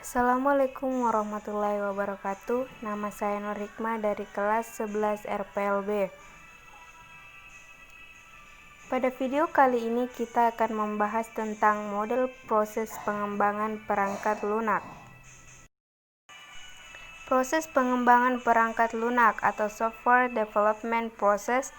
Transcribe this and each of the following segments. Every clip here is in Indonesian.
Assalamualaikum warahmatullahi wabarakatuh. Nama saya Nur Hikmah dari kelas 11 RPLB. Pada video kali ini kita akan membahas tentang model proses pengembangan perangkat lunak. Proses pengembangan perangkat lunak atau software development process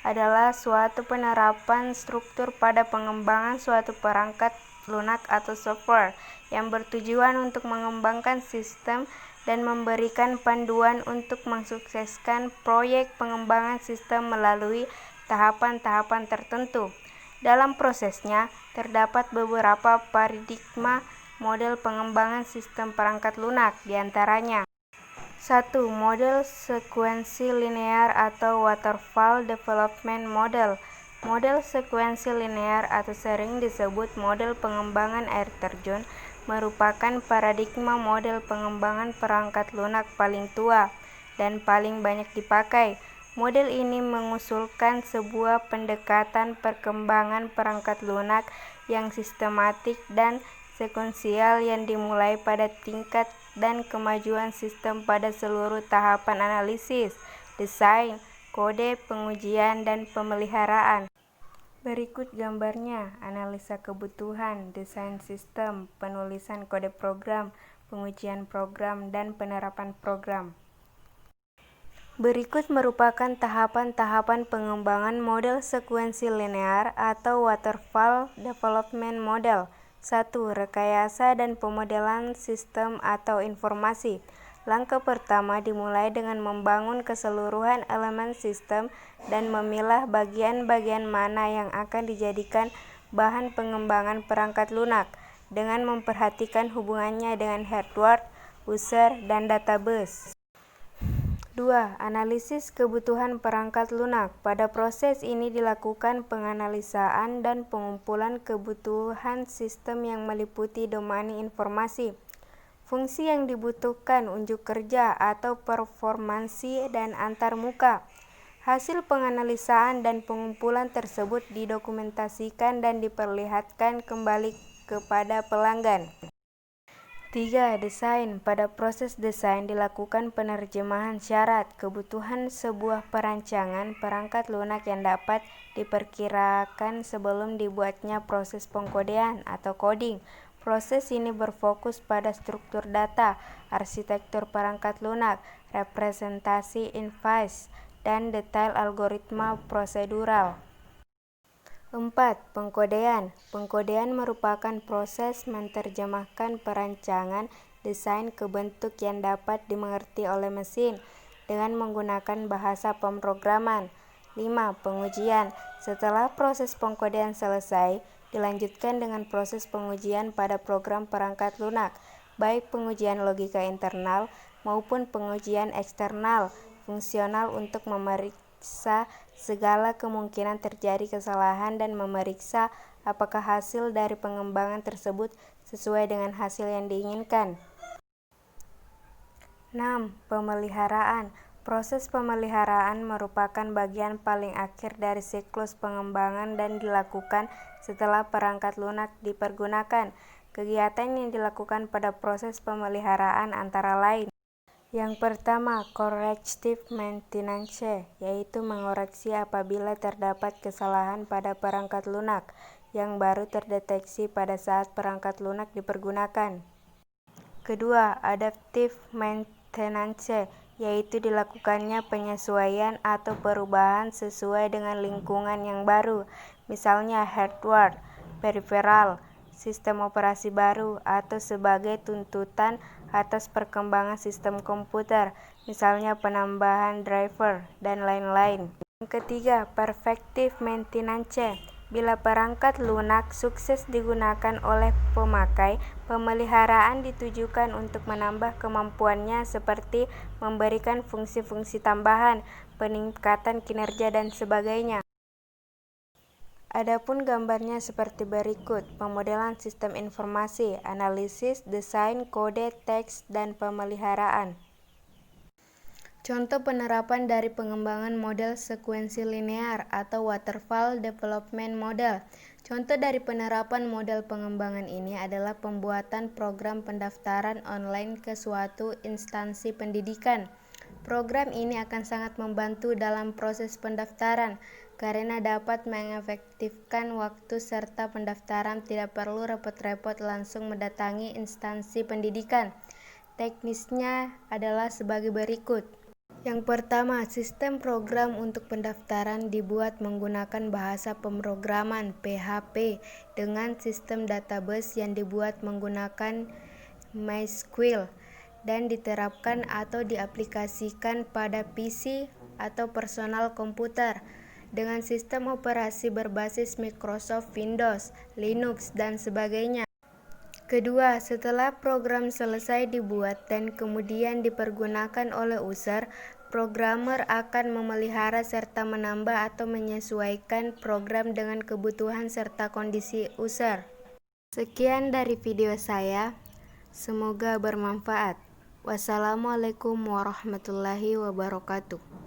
adalah suatu penerapan struktur pada pengembangan suatu perangkat lunak atau software yang bertujuan untuk mengembangkan sistem dan memberikan panduan untuk mensukseskan proyek pengembangan sistem melalui tahapan-tahapan tertentu. Dalam prosesnya, terdapat beberapa paradigma model pengembangan sistem perangkat lunak, diantaranya 1. Model sekuensi linear atau waterfall development model. Model sekuensi linear atau sering disebut model pengembangan air terjun merupakan paradigma model pengembangan perangkat lunak paling tua dan paling banyak dipakai. Model ini mengusulkan sebuah pendekatan perkembangan perangkat lunak yang sistematik dan sekuensial yang dimulai pada tingkat dan kemajuan sistem pada seluruh tahapan analisis, desain, kode, pengujian, dan pemeliharaan. Berikut gambarnya: analisa kebutuhan, desain sistem, penulisan kode program, pengujian program, dan penerapan program. Berikut merupakan tahapan-tahapan pengembangan model sekuensi linear atau waterfall development model. 1. Rekayasa dan pemodelan sistem atau informasi. Langkah pertama dimulai dengan membangun keseluruhan elemen sistem dan memilah bagian-bagian mana yang akan dijadikan bahan pengembangan perangkat lunak dengan memperhatikan hubungannya dengan hardware, user, dan database. 2. Analisis kebutuhan perangkat lunak. Pada proses ini dilakukan penganalisaan dan pengumpulan kebutuhan sistem yang meliputi domain informasi, fungsi yang dibutuhkan, unjuk kerja atau performansi, dan antarmuka. Hasil penganalisaan dan pengumpulan tersebut didokumentasikan dan diperlihatkan kembali kepada pelanggan. 3. Desain. Pada proses desain dilakukan penerjemahan syarat kebutuhan sebuah perancangan perangkat lunak yang dapat diperkirakan sebelum dibuatnya proses pengkodean atau coding. Proses ini berfokus pada struktur data, arsitektur perangkat lunak, representasi interface, dan detail algoritma prosedural. 4. Pengkodean. Pengkodean merupakan proses menerjemahkan perancangan desain ke bentuk yang dapat dimengerti oleh mesin dengan menggunakan bahasa pemrograman. 5. Pengujian. Setelah proses pengkodean selesai, dilanjutkan dengan proses pengujian pada program perangkat lunak, baik pengujian logika internal maupun pengujian eksternal fungsional untuk memeriksa segala kemungkinan terjadi kesalahan dan memeriksa apakah hasil dari pengembangan tersebut sesuai dengan hasil yang diinginkan. 6. Pemeliharaan. Proses pemeliharaan merupakan bagian paling akhir dari siklus pengembangan dan dilakukan setelah perangkat lunak dipergunakan. Kegiatan yang dilakukan pada proses pemeliharaan antara lain: yang pertama, corrective maintenance, yaitu mengoreksi apabila terdapat kesalahan pada perangkat lunak yang baru terdeteksi pada saat perangkat lunak dipergunakan. Kedua, adaptive maintenance, yaitu dilakukannya penyesuaian atau perubahan sesuai dengan lingkungan yang baru, misalnya hardware, peripheral, sistem operasi baru, atau sebagai tuntutan atas perkembangan sistem komputer, misalnya penambahan driver, dan lain-lain. Yang ketiga, preventive maintenance. Bila perangkat lunak sukses digunakan oleh pemakai, pemeliharaan ditujukan untuk menambah kemampuannya seperti memberikan fungsi-fungsi tambahan, peningkatan kinerja, dan sebagainya. Adapun gambarnya seperti berikut: pemodelan sistem informasi, analisis, desain, kode, teks, dan pemeliharaan. Contoh penerapan dari pengembangan model sekuensi linear atau waterfall development model. Contoh dari penerapan model pengembangan ini adalah pembuatan program pendaftaran online ke suatu instansi pendidikan. Program ini akan sangat membantu dalam proses pendaftaran karena dapat mengefektifkan waktu serta pendaftaran tidak perlu repot-repot langsung mendatangi instansi pendidikan. Teknisnya adalah sebagai berikut. Yang pertama, sistem program untuk pendaftaran dibuat menggunakan bahasa pemrograman PHP dengan sistem database yang dibuat menggunakan MySQL dan diterapkan atau diaplikasikan pada PC atau personal komputer dengan sistem operasi berbasis Microsoft Windows, Linux, dan sebagainya. Kedua, setelah program selesai dibuat dan kemudian dipergunakan oleh user, programmer akan memelihara serta menambah atau menyesuaikan program dengan kebutuhan serta kondisi user. Sekian dari video saya, semoga bermanfaat. Wassalamualaikum warahmatullahi wabarakatuh.